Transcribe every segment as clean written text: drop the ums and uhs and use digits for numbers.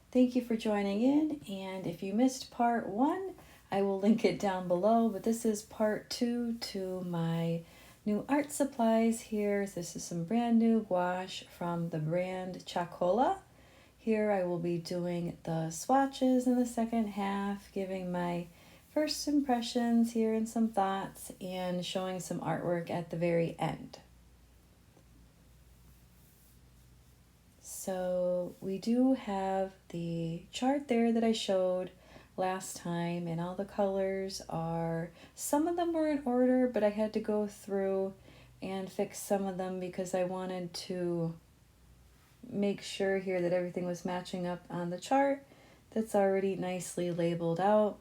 Thank you for joining in, and if you missed part 1, I will link it down below, but this is part 2 to my new art supplies here. This is some brand new gouache from the brand Chalkola. Here I will be doing the swatches in the second half, giving my first impressions here and some thoughts, and showing some artwork at the very end. So we do have the chart there that I showed last time, and all the colors are, some of them were in order, but I had to go through and fix some of them because I wanted to make sure here that everything was matching up on the chart that's already nicely labeled out.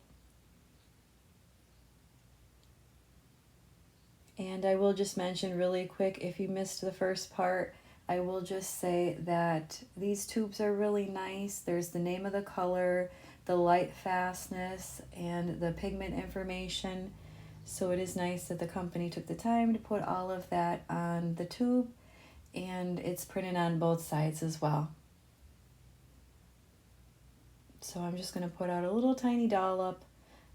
And I will just mention really quick, if you missed the first part, I will just say that these tubes are really nice. There's the name of the color, the light fastness, and the pigment information. So it is nice that the company took the time to put all of that on the tube, and it's printed on both sides as well. So I'm just going to put out a little tiny dollop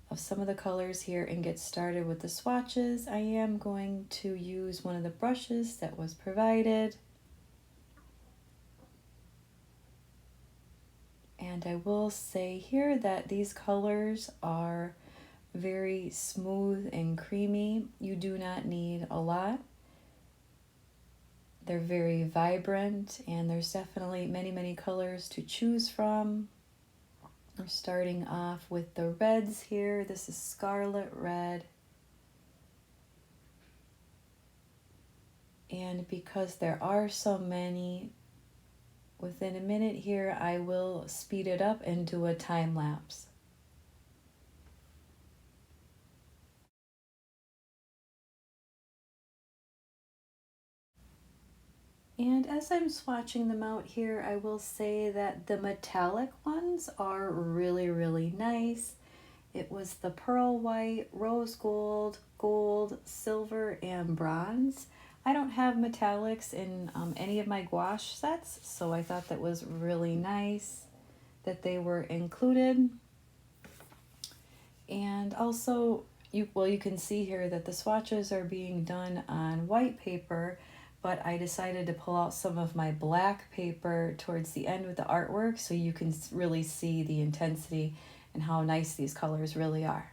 of some of the colors here and get started with the swatches. I am going to use one of the brushes that was provided. And I will say here that these colors are very smooth and creamy. You do not need a lot. They're very vibrant, and there's definitely many colors to choose from. We're starting off with the reds here. This is Scarlet Red. And because there are so many, within a minute here, I will speed it up and do a time lapse. And as I'm swatching them out here, I will say that the metallic ones are really nice. It was the pearl white, rose gold, gold, silver, and bronze. I don't have metallics in any of my gouache sets, so I thought that was really nice that they were included. And also, you can see here that the swatches are being done on white paper, but I decided to pull out some of my black paper towards the end with the artwork so you can really see the intensity and how nice these colors really are.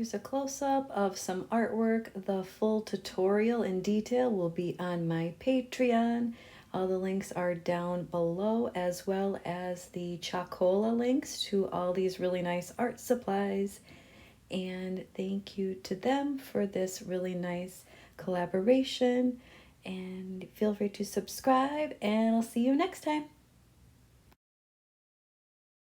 here's a close-up of some artwork. The full tutorial in detail will be on my Patreon. All the links are down below, as well as the Chalkola links to all these really nice art supplies. And thank you to them for this really nice collaboration. And feel free to subscribe, and I'll see you next time.